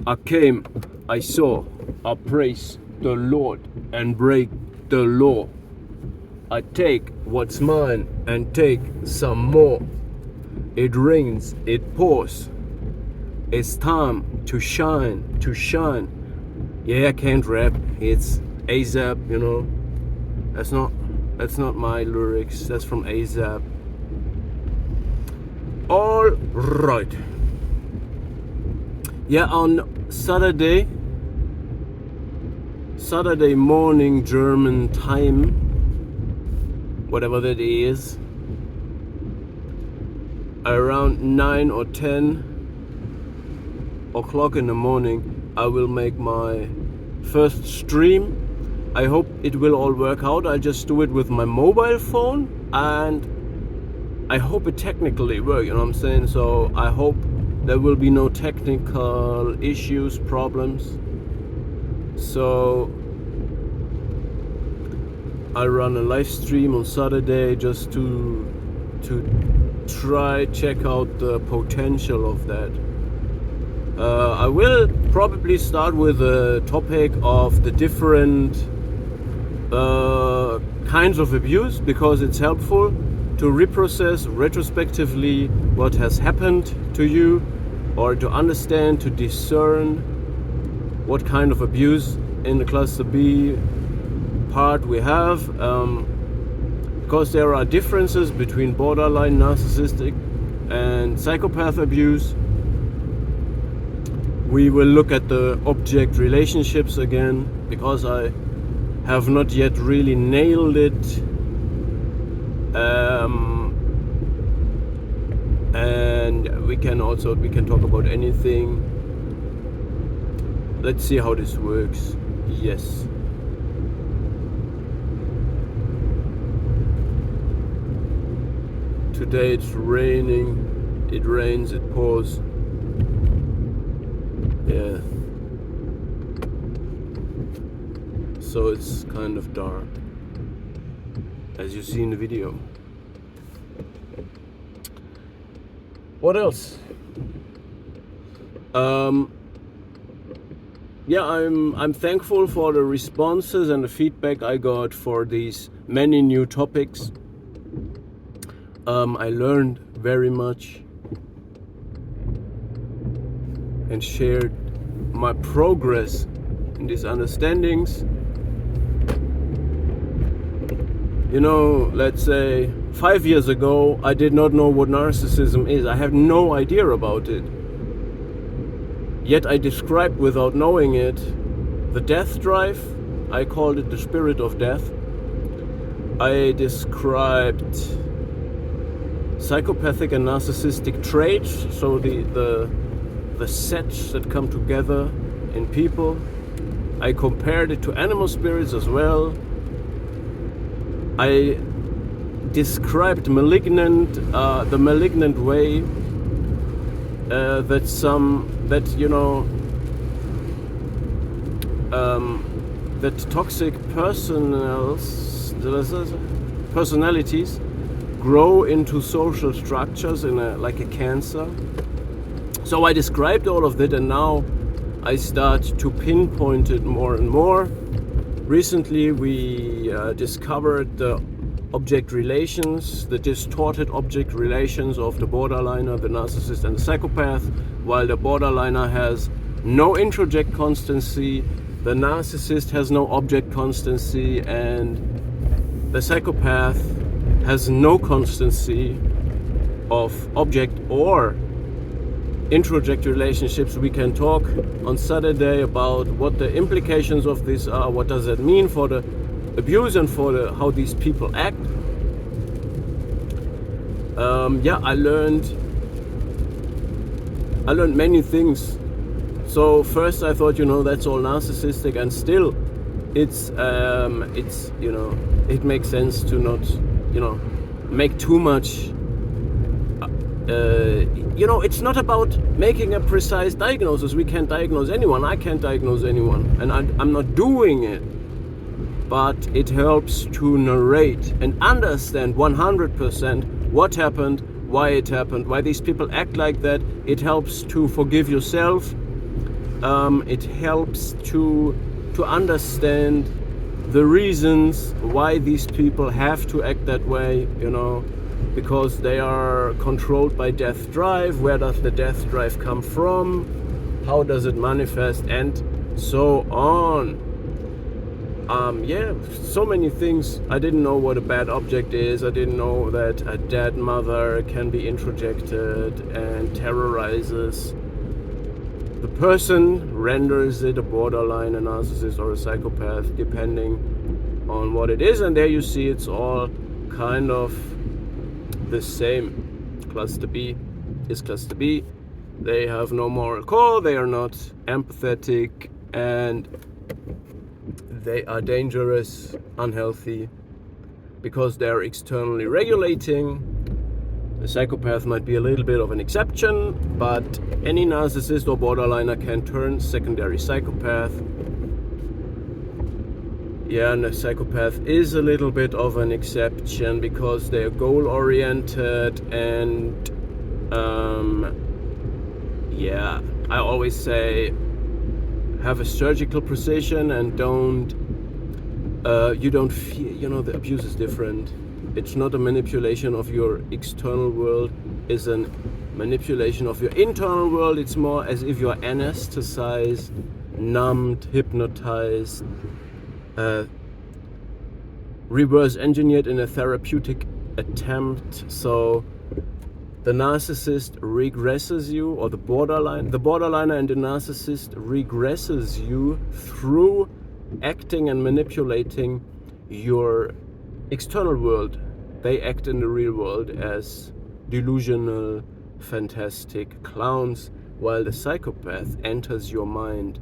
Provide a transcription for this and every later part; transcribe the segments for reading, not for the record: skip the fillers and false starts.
I came, I saw, I praise the Lord and break the law. I take what's mine and take some more. It rains, it pours. It's time to shine, to shine. Yeah, I can't rap. It's ASAP, you know. That's not my lyrics. That's from ASAP. All right. Yeah, on Saturday morning German time, whatever that is, around 9 or 10 o'clock in the morning, I will make my first stream. I hope it will all work out. I'll just do it with my mobile phone, and I hope it technically works, you know what I'm saying? So I hope there will be no technical issues, problems. So I run a live stream on Saturday just to check out the potential of that. I will probably start with a topic of the different kinds of abuse, because it's helpful to reprocess retrospectively what has happened to you, or to understand, to discern what kind of abuse in the cluster B part we have, because there are differences between borderline narcissistic and psychopath abuse. We will look at the object relationships again, because I have not yet really nailed it. And we can talk about anything. Let's see how this works. Yes. Today it's raining. It rains, it pours. Yeah. So it's kind of dark, as you see in the video. What else? Yeah, I'm thankful for the responses and the feedback I got for these many new topics. I learned very much and shared my progress in these understandings. You know, let's say 5 years ago, I did not know what narcissism is. I had no idea about it. Yet I described, without knowing it, the death drive. I called it the spirit of death. I described psychopathic and narcissistic traits, so the sets that come together in people. I compared it to animal spirits as well. I described the malignant way that toxic personalities grow into social structures like a cancer. So I described all of that, and now I start to pinpoint it more and more. Recently we discovered the object relations, the distorted object relations of the borderliner, the narcissist and the psychopath. While the borderliner has no introject constancy, the narcissist has no object constancy, and the psychopath has no constancy of object or introject relationships. We can talk on Saturday about what the implications of this are, what does that mean for the abuse and for how these people act. I learned many things. So first I thought, that's all narcissistic, and still it's it makes sense to not make too much. It's not about making a precise diagnosis. We can't diagnose anyone. I can't diagnose anyone, and I'm not doing it. But it helps to narrate and understand 100% what happened, why it happened, why these people act like that. It helps to forgive yourself, it helps to understand the reasons why these people have to act that way, you know, because they are controlled by death drive. Where does the death drive come from? How does it manifest? And so on. Yeah, so many things. I didn't know what a bad object is. I didn't know that a dead mother can be introjected and terrorizes the person, renders it a borderline, a narcissist, or a psychopath, depending on what it is. And there you see it's all kind of the same. Cluster B is cluster B. They have no moral core, they are not empathetic, and they are dangerous, unhealthy, because they're externally regulating. The psychopath might be a little bit of an exception, but any narcissist or borderliner can turn secondary psychopath. Yeah, and a psychopath is a little bit of an exception because they're goal-oriented and yeah, I always say have a surgical precision and you don't feel, you know, the abuse is different. It's not a manipulation of your external world, it's a manipulation of your internal world. It's more as if you're anesthetized, numbed, hypnotized, reverse engineered in a therapeutic attempt. So the narcissist regresses you, or the borderliner and the narcissist regresses you through acting and manipulating your external world. They act in the real world as delusional, fantastic clowns, while the psychopath enters your mind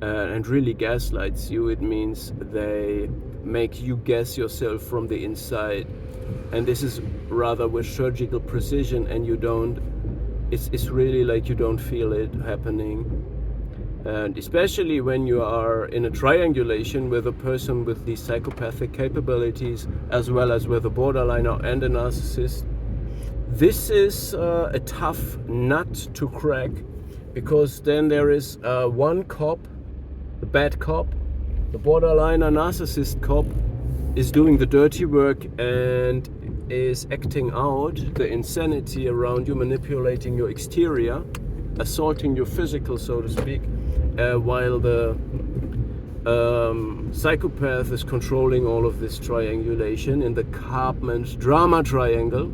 and really gaslights you. It means they make you gas yourself from the inside, and this is rather with surgical precision, and you don't, it's really like you don't feel it happening. And especially when you are in a triangulation with a person with these psychopathic capabilities, as well as with a borderliner and a narcissist, this is a tough nut to crack, because then there is one cop, the bad cop, the borderliner narcissist cop is doing the dirty work and is acting out the insanity around you, manipulating your exterior, assaulting your physical, so to speak, while the psychopath is controlling all of this triangulation in the Cartman's drama triangle,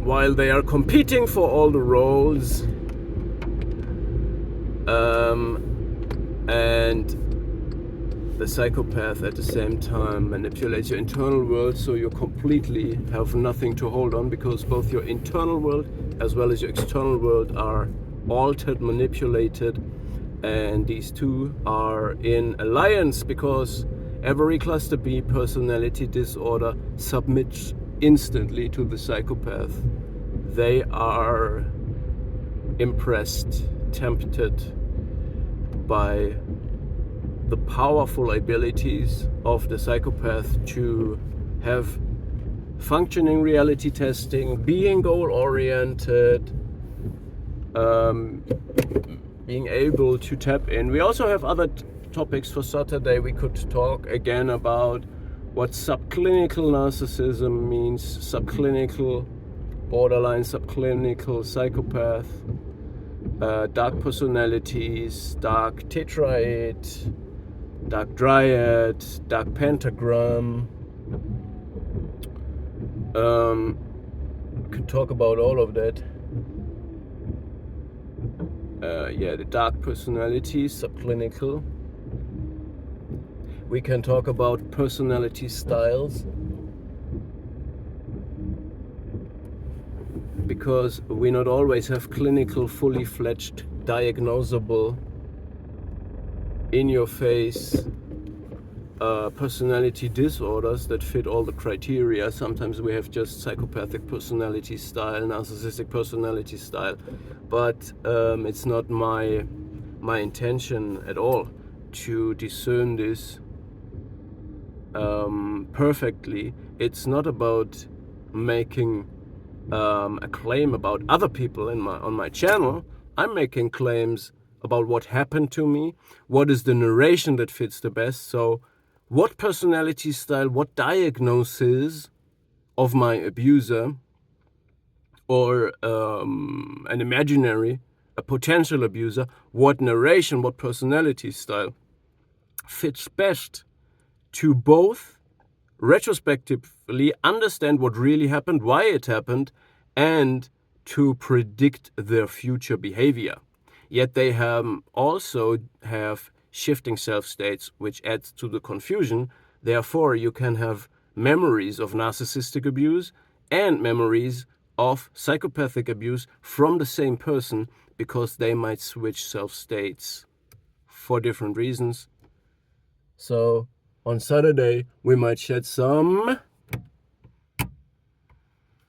while they are competing for all the roles, and the psychopath at the same time manipulates your internal world, so you completely have nothing to hold on, because both your internal world as well as your external world are altered, manipulated, and these two are in alliance, because every cluster B personality disorder submits instantly to the psychopath. They are impressed, tempted by the powerful abilities of the psychopath to have functioning reality testing, being goal-oriented, being able to tap in. We also have other topics for Saturday. We could talk again about what subclinical narcissism means, subclinical borderline, subclinical psychopath, dark personalities, dark tetrad, dark dryad, dark pentagram. Could talk about all of that. Yeah, the dark personalities, subclinical. We can talk about personality styles, because we not always have clinical, fully fledged, diagnosable, in your face personality disorders that fit all the criteria. Sometimes we have just psychopathic personality style, narcissistic personality style, but it's not my intention at all to discern this perfectly. It's not about making a claim about other people on my channel. I'm making claims about what happened to me, what is the narration that fits the best. So what personality style, what diagnosis of my abuser or a potential abuser, what narration, what personality style fits best to both retrospectively understand what really happened, why it happened, and to predict their future behavior. Yet they also have shifting self-states, which adds to the confusion. Therefore, you can have memories of narcissistic abuse and memories of psychopathic abuse from the same person, because they might switch self-states for different reasons. So on Saturday, we might shed some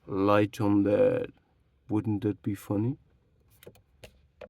light on that. Wouldn't that be funny?